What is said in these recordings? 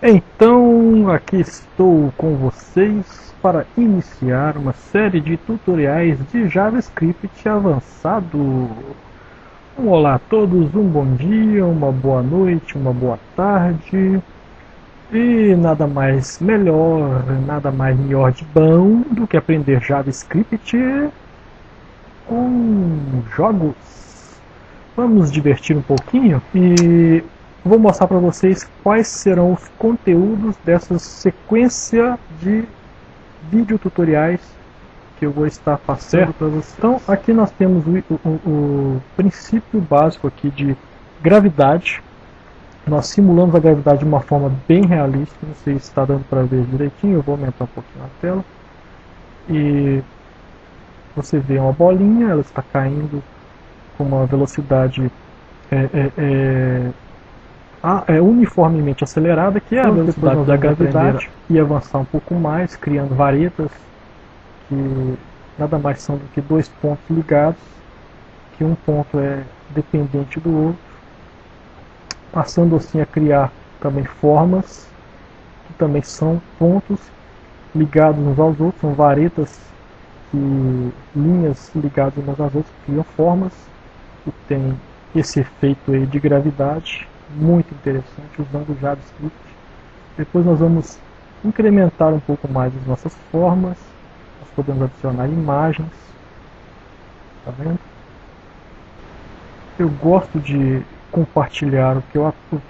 Então, aqui estou com vocês para iniciar uma série de tutoriais de JavaScript avançado. Olá a todos, um bom dia, uma boa noite, uma boa tarde. E nada mais melhor, nada mais melhor de bom do que aprender JavaScript com jogos. Vamos nos divertir um pouquinho e vou mostrar para vocês quais serão os conteúdos dessa sequência de vídeo tutoriais que eu vou estar passando para vocês. Então aqui nós temos o princípio básico aqui de gravidade. Nós simulamos a gravidade de uma forma bem realista. Não sei se está dando para ver direitinho, eu vou aumentar um pouquinho a tela. E você vê uma bolinha, ela está caindo com uma velocidade uniformemente acelerada, que é a velocidade da gravidade, e avançar um pouco mais, criando varetas que nada mais são do que dois pontos ligados, que um ponto é dependente do outro, passando assim a criar também formas, que também são pontos ligados uns aos outros, são varetas, linhas ligadas umas às outras, criam formas, que tem esse efeito aí de gravidade, muito interessante, usando o JavaScript. Depois nós vamos incrementar um pouco mais as nossas formas. Nós podemos adicionar imagens. Tá vendo? Eu gosto de compartilhar o que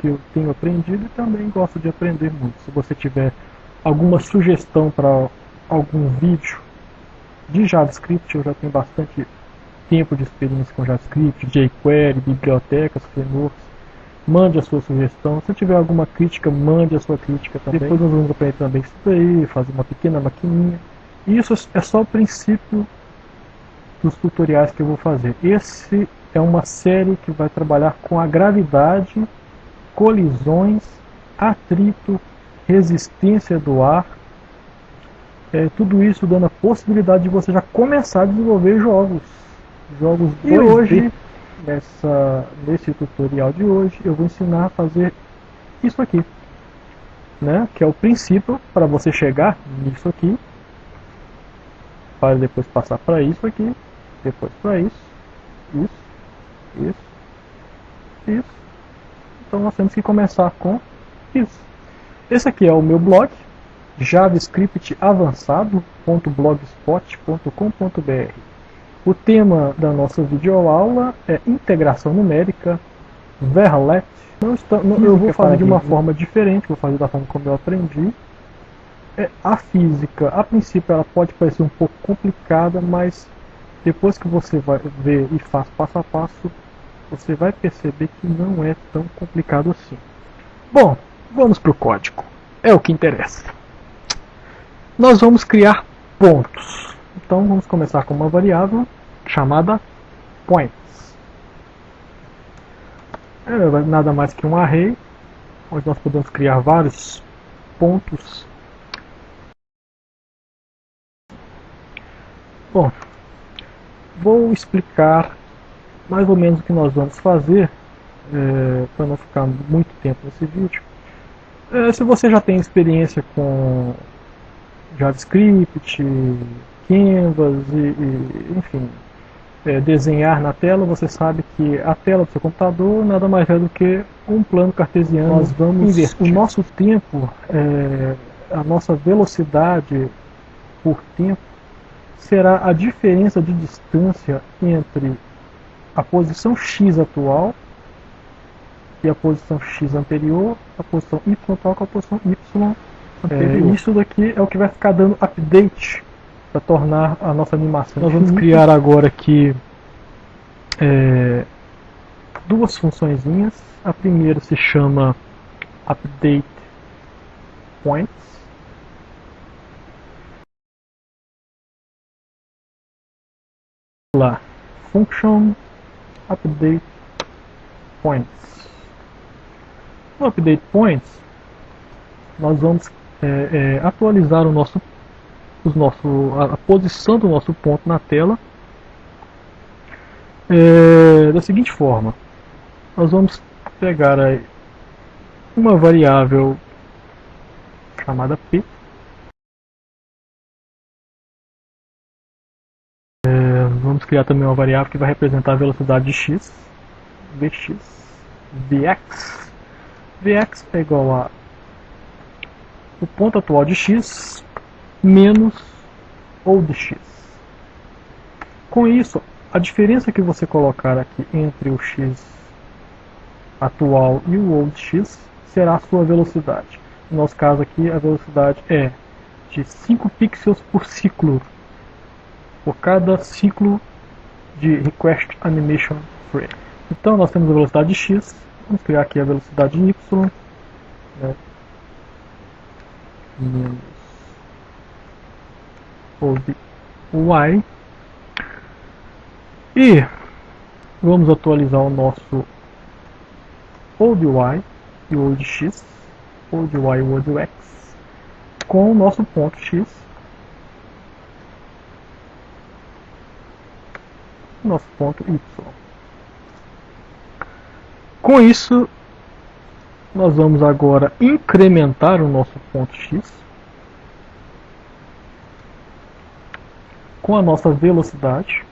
eu tenho aprendido e também gosto de aprender muito. Se você tiver alguma sugestão para algum vídeo de JavaScript, eu já tenho bastante tempo de experiência com JavaScript, jQuery, bibliotecas, frameworks. Mande a sua sugestão. Se tiver alguma crítica, mande a sua crítica também. Depois nós vamos aprender também isso daí, fazer uma pequena maquininha. Isso é só o princípio dos tutoriais que eu vou fazer. Esse é uma série que vai trabalhar com a gravidade, colisões, atrito, resistência do ar. Tudo isso dando a possibilidade de você já começar a desenvolver jogos 2D. E hoje, nesse tutorial de hoje, eu vou ensinar a fazer isso aqui, né? Que é o princípio para você chegar nisso aqui, para depois passar para isso aqui, depois para isso. Então nós temos que começar com isso. Esse aqui é o meu blog, javascriptavançado.blogspot.com.br. O tema da nossa videoaula é integração numérica, Verlet. Eu vou fazer de uma forma diferente, vou fazer da forma como eu aprendi. A física, a princípio, ela pode parecer um pouco complicada, mas depois que você vai ver e faz passo a passo, você vai perceber que não é tão complicado assim. Bom, vamos para o código. É o que interessa. Nós vamos criar pontos. Então vamos começar com uma variável chamada points. Nada mais que um array, onde nós podemos criar vários pontos. Bom, vou explicar mais ou menos o que nós vamos fazer, para não ficar muito tempo nesse vídeo. Se você já tem experiência com JavaScript, Canvas enfim, desenhar na tela, você sabe que a tela do seu computador nada mais é do que um plano cartesiano. Nós vamos invertir. O nosso tempo, a nossa velocidade por tempo, será a diferença de distância entre a posição x atual e a posição x anterior, a posição y atual com a posição y anterior. Isso daqui é o que vai ficar dando update para tornar a nossa animação. Nós vamos criar agora aqui duas funçõezinhas. A primeira se chama update points. Lá, function update points. No update points, nós vamos atualizar a posição do nosso ponto na tela da seguinte forma. Nós vamos pegar aí uma variável chamada P. Vamos criar também uma variável que vai representar a velocidade de x, vx, vx. Vx é igual a o ponto atual de x menos old x. Com isso, a diferença que você colocar aqui entre o x atual e o old x será a sua velocidade. No nosso caso aqui, a velocidade é de 5 pixels por ciclo, por cada ciclo de request animation frame. Então nós temos a velocidade de x, vamos criar aqui a velocidade de y, né? Menos old y, e vamos atualizar o nosso old y e old x, old y e old x, com o nosso ponto x, nosso ponto y. Com isso, nós vamos agora incrementar o nosso ponto x com a nossa velocidade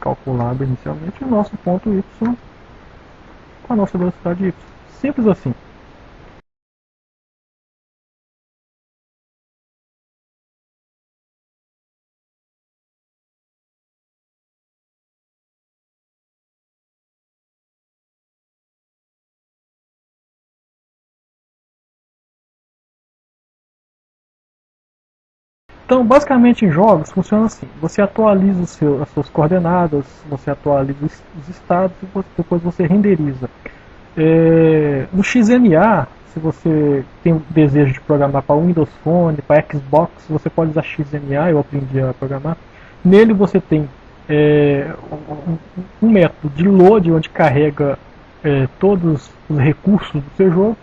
calculada inicialmente, e o nosso ponto y com a nossa velocidade y. Simples assim. Então, basicamente em jogos funciona assim: você atualiza as suas coordenadas, você atualiza os estados e depois você renderiza. No XNA, se você tem o desejo de programar para Windows Phone, para Xbox, você pode usar XNA, eu aprendi a programar. Nele você tem um método de load, onde carrega todos os recursos do seu jogo,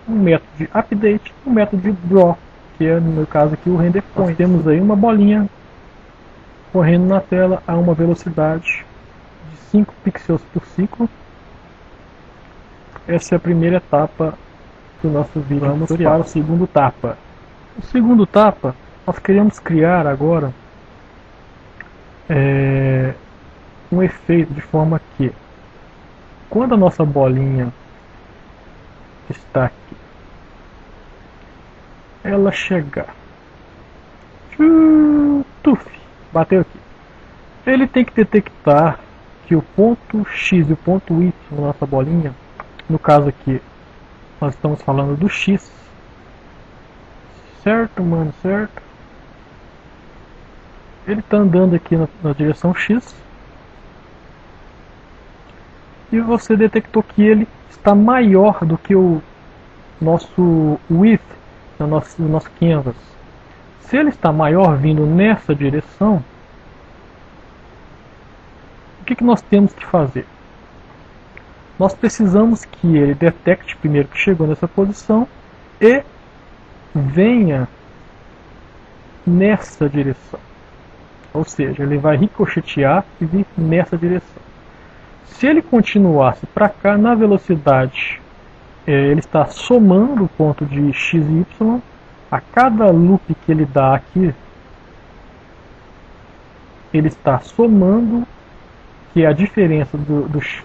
um método de update, um método de draw, que é, no meu caso aqui, o render point. Nós temos aí uma bolinha correndo na tela a uma velocidade de 5 pixels por ciclo. Essa é a primeira etapa do nosso vídeo. Vamos para o segundo etapa. O segundo etapa, nós queremos criar agora um efeito de forma que, quando a nossa bolinha está aqui, ela chegar, bateu aqui, ele tem que detectar que o ponto x e o ponto y na nossa bolinha, no caso aqui nós estamos falando do x, certo, mano, certo? Ele está andando aqui na direção x, e você detectou que ele está maior do que o nosso width no nosso canvas. Se ele está maior vindo nessa direção, o que nós temos que fazer? Nós precisamos que ele detecte primeiro que chegou nessa posição e venha nessa direção. Ou seja, ele vai ricochetear e vir nessa direção. Se ele continuasse para cá, na velocidade, ele está somando o ponto de x e y. A cada loop que ele dá aqui, ele está somando, que é a diferença do x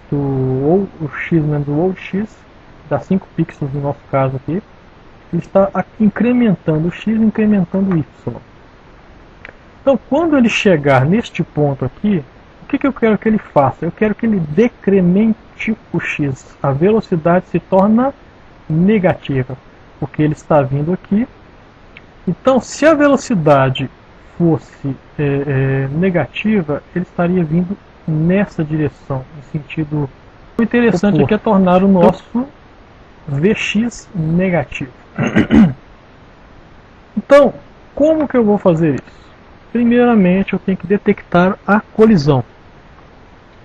menos o old x, dá 5 pixels no nosso caso aqui. Ele está incrementando o x, incrementando o y. Então, quando ele chegar neste ponto aqui, o que eu quero que ele faça? Eu quero que ele decremente o x. A velocidade se torna negativa, porque ele está vindo aqui. Então, se a velocidade fosse negativa, ele estaria vindo nessa direção, no sentido. O interessante aqui é tornar o nosso Vx negativo. Então, como que eu vou fazer isso? Primeiramente, eu tenho que detectar a colisão.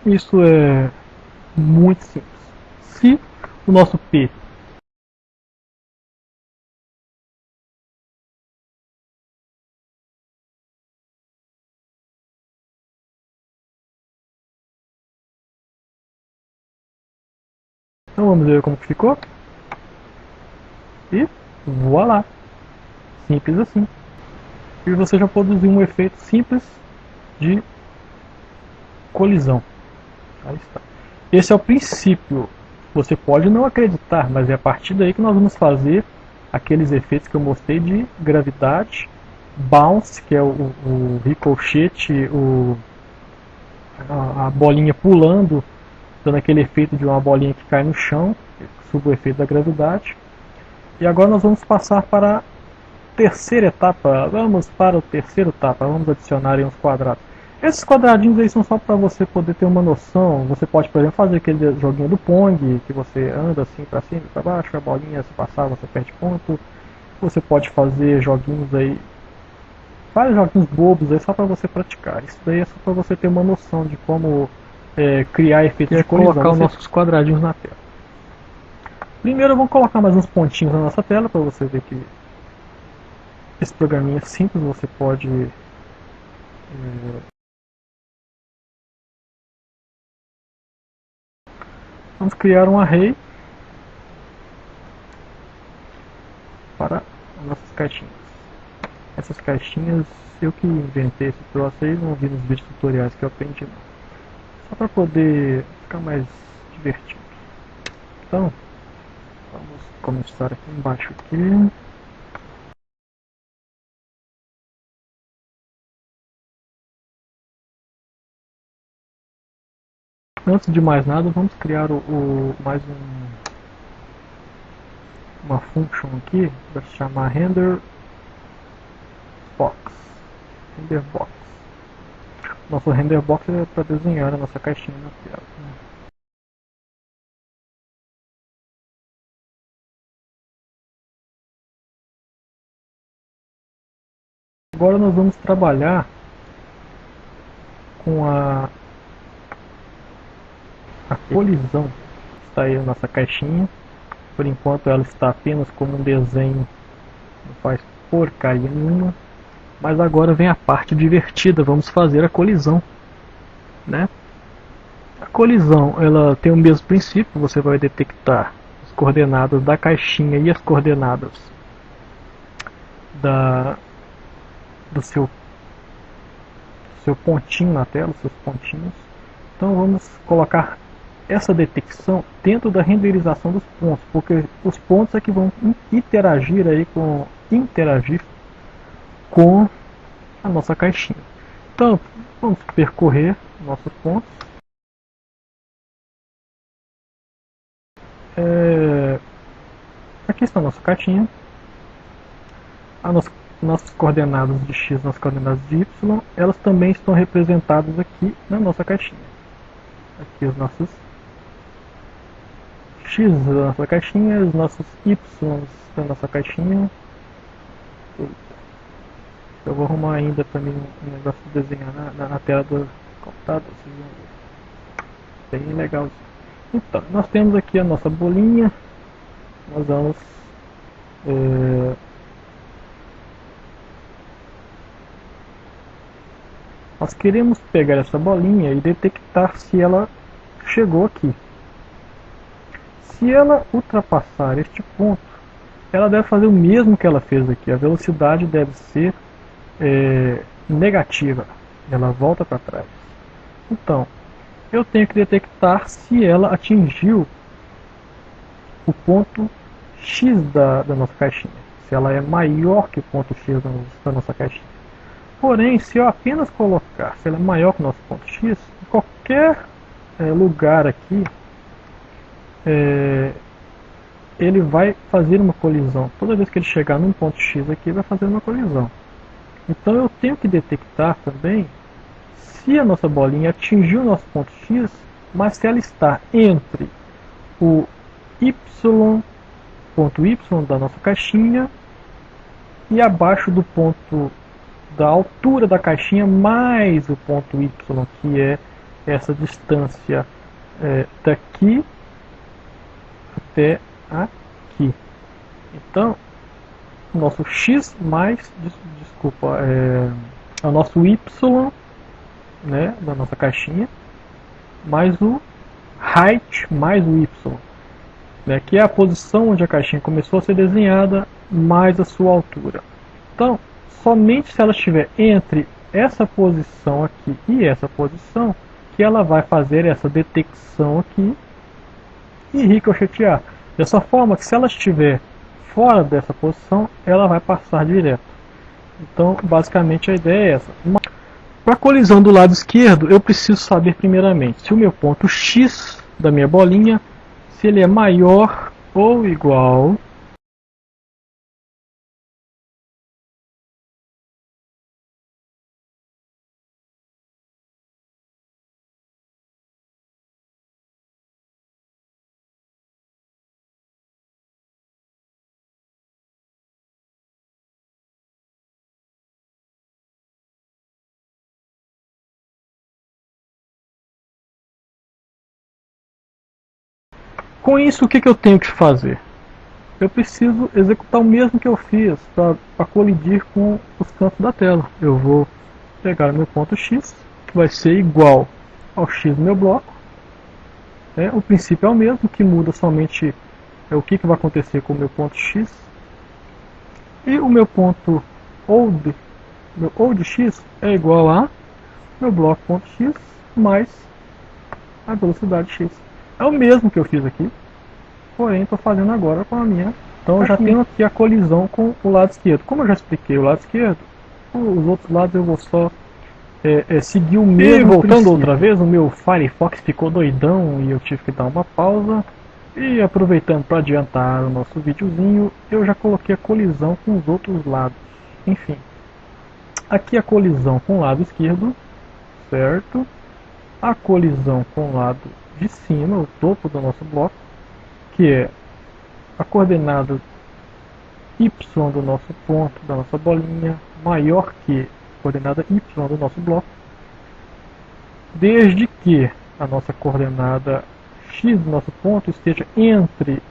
Isso é muito simples. Se o nosso P então vamos ver como que ficou. E voilá! Simples assim. E você já produziu um efeito simples de colisão. Aí está. Esse é o princípio. Você pode não acreditar, mas é a partir daí que nós vamos fazer aqueles efeitos que eu mostrei de gravidade, bounce, que é o ricochete, a bolinha pulando, dando aquele efeito de uma bolinha que cai no chão, sob o efeito da gravidade. E agora nós vamos passar para a terceira etapa. Vamos para o terceiro etapa. Vamos adicionar aí uns quadrados. Esses quadradinhos aí são só para você poder ter uma noção. Você pode, por exemplo, fazer aquele joguinho do Pong, que você anda assim para cima e para baixo, a bolinha se passar você perde ponto. Você pode fazer joguinhos aí, vários joguinhos bobos aí só para você praticar. Isso daí é só para você ter uma noção de como criar efeitos de colisão. Colocar os nossos quadradinhos na tela. Primeiro vamos colocar mais uns pontinhos na nossa tela para você ver que esse programinha é simples, você pode vamos criar um array para as nossas caixinhas. Essas caixinhas eu que inventei esse troço aí, não vi nos vídeos tutoriais que eu aprendi não. Só para poder ficar mais divertido. Então, vamos começar aqui embaixo aqui. Antes de mais nada, vamos criar mais uma function aqui, vai se chamar renderBox. Nosso renderbox é para desenhar a nossa caixinha na tela. Agora nós vamos trabalhar com a colisão. Está aí a nossa caixinha. Por enquanto ela está apenas como um desenho, não faz porcaria nenhuma. Mas agora vem a parte divertida, vamos fazer a colisão, né? A colisão, ela tem o mesmo princípio, você vai detectar as coordenadas da caixinha e as coordenadas do seu pontinho na tela, seus pontinhos. Então vamos colocar essa detecção dentro da renderização dos pontos, porque os pontos é que vão interagir com a nossa caixinha. Então vamos percorrer nossos pontos. Aqui está a nossa caixinha. Nossas coordenadas de x, nossas coordenadas de y, elas também estão representadas aqui na nossa caixinha. Aqui os nossos x da nossa caixinha, os nossos y da nossa caixinha. Eu vou arrumar ainda para mim um negócio de desenhar na tela do computador. Vocês vão ver. Bem legal. Então, nós temos aqui a nossa bolinha. Nós vamos nós queremos pegar essa bolinha e detectar se ela chegou aqui. Se ela ultrapassar este ponto, ela deve fazer o mesmo que ela fez aqui. A velocidade deve ser negativa. Ela volta para trás. Então, eu tenho que detectar se ela atingiu o ponto X da nossa caixinha. Se ela é maior que o ponto X da nossa caixinha. Porém, se eu apenas colocar se ela é maior que o nosso ponto X, em qualquer lugar aqui, ele vai fazer uma colisão. Toda vez que ele chegar num ponto X aqui, vai fazer uma colisão. Então eu tenho que detectar também se a nossa bolinha atingiu o nosso ponto X, mas se ela está entre o ponto Y da nossa caixinha e abaixo do ponto da altura da caixinha mais o ponto Y, que é essa distância daqui até aqui. Então, o nosso X mais, o nosso Y, né, da nossa caixinha, mais o height mais o Y, né, que é a posição onde a caixinha começou a ser desenhada, mais a sua altura. Então, somente se ela estiver entre essa posição aqui e essa posição, que ela vai fazer essa detecção aqui e ricochetear. Dessa forma que se ela estiver fora dessa posição, ela vai passar direto. Então, basicamente a ideia é essa. Para a colisão do lado esquerdo, eu preciso saber primeiramente se o meu ponto X da minha bolinha, se ele é maior ou igual Com isso, o que eu tenho que fazer? Eu preciso executar o mesmo que eu fiz para colidir com os cantos da tela. Eu vou pegar o meu ponto X, que vai ser igual ao X do meu bloco. O princípio é o mesmo, que muda somente o que vai acontecer com o meu ponto X. E o meu ponto old, meu old X é igual a meu bloco ponto X mais a velocidade X. É o mesmo que eu fiz aqui, porém estou fazendo agora com a minha. Então eu já tenho aqui a colisão com o lado esquerdo. Como eu já expliquei o lado esquerdo, os outros lados eu vou só seguir o mesmo. E voltando outra vez, o meu Firefox ficou doidão e eu tive que dar uma pausa. E aproveitando para adiantar o nosso videozinho, eu já coloquei a colisão com os outros lados. Enfim, aqui a colisão com o lado esquerdo, certo? A colisão com o lado de cima, o topo do nosso bloco, que é a coordenada y do nosso ponto, da nossa bolinha, maior que a coordenada y do nosso bloco, desde que a nossa coordenada x do nosso ponto esteja entre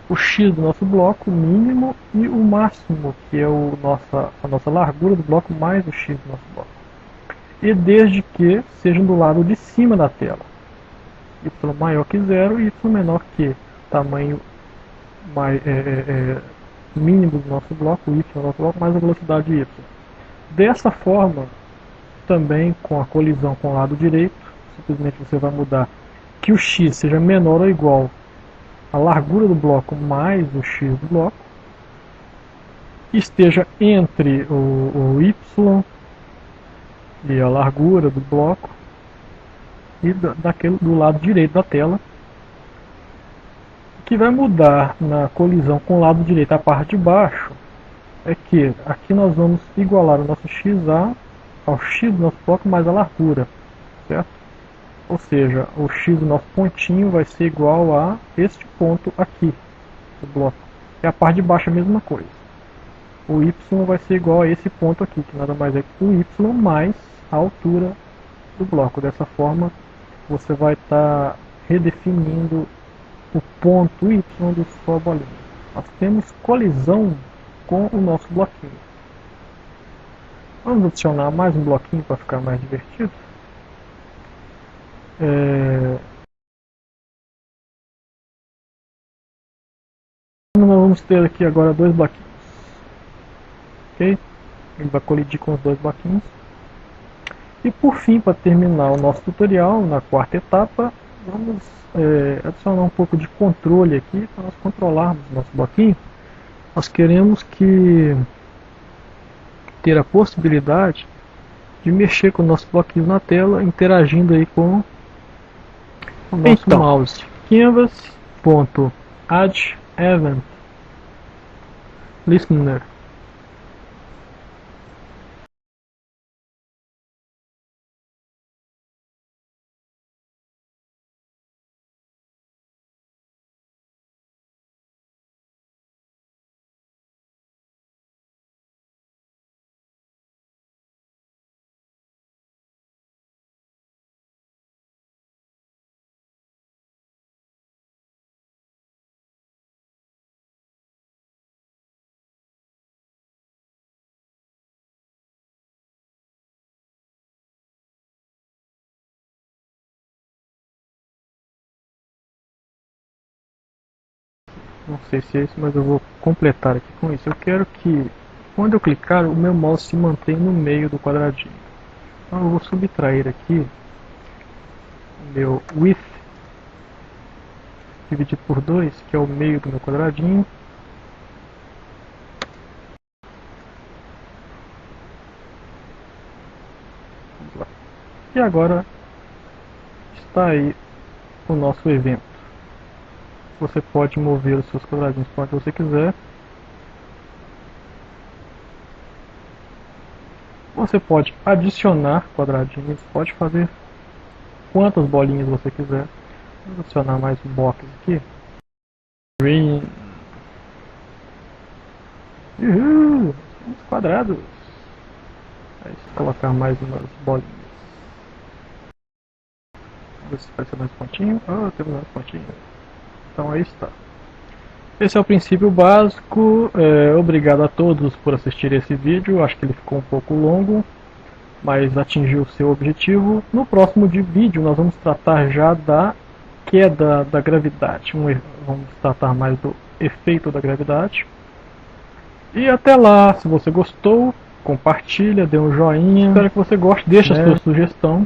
o x do nosso bloco mínimo e o máximo, que é a nossa largura do bloco mais o x do nosso bloco. E desde que sejam do lado de cima da tela. Y maior que zero e y menor que tamanho mínimo do nosso bloco, y do nosso bloco, mais a velocidade y. Dessa forma, também com a colisão com o lado direito, simplesmente você vai mudar que o x seja menor ou igual à largura do bloco mais o x do bloco, esteja entre o y e a largura do bloco e do lado direito da tela. O que vai mudar na colisão com o lado direito, a parte de baixo, é que aqui nós vamos igualar o nosso x ao x do nosso bloco mais a largura, certo? Ou seja, o x do nosso pontinho vai ser igual a este ponto aqui do bloco. E a parte de baixo é a mesma coisa. O y vai ser igual a esse ponto aqui, que nada mais é que o y mais a altura do bloco. Dessa forma, você vai estar redefinindo o ponto y de sua bolinha. Nós temos colisão com o nosso bloquinho. Vamos adicionar mais um bloquinho para ficar mais divertido. Nós vamos ter aqui agora dois bloquinhos. Ok? Ele vai colidir com os dois bloquinhos. E por fim, para terminar o nosso tutorial, na quarta etapa, vamos adicionar um pouco de controle aqui para nós controlarmos o nosso bloquinho. Nós queremos ter a possibilidade de mexer com o nosso bloquinho na tela, interagindo aí com o nosso mouse. Canvas.add event listener. Não sei se é isso, mas eu vou completar aqui com isso. Eu quero que Quando eu clicar, o meu mouse se mantém no meio do quadradinho. Então eu vou subtrair aqui o meu width dividido por 2, que é o meio do meu quadradinho. Vamos lá. E agora está aí o nosso evento. Você pode mover os seus quadradinhos para onde você quiser. Você pode adicionar quadradinhos, pode fazer quantas bolinhas você quiser. Vou adicionar mais um box aqui. Green. Uhul! Os quadrados. Aí, colocar mais umas bolinhas. Vamos ver se apareceu mais pontinho. Ah, temos mais pontinho. Então aí está. Esse é o princípio básico. Obrigado a todos por assistir esse vídeo. Acho que ele ficou um pouco longo, mas atingiu o seu objetivo. No próximo vídeo nós vamos tratar já da queda da gravidade. Vamos tratar mais do efeito da gravidade. E até lá, se você gostou, compartilha, dê um joinha. Espero que você goste, deixa a sua sugestão.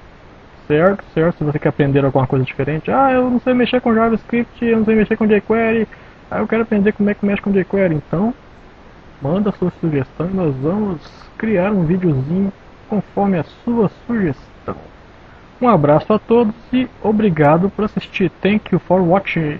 Certo? Se você quer aprender alguma coisa diferente. Ah, eu não sei mexer com JavaScript, eu não sei mexer com jQuery. Ah, eu quero aprender como é que mexe com jQuery. Então, manda a sua sugestão e nós vamos criar um videozinho conforme a sua sugestão. Um abraço a todos e obrigado por assistir. Thank you for watching.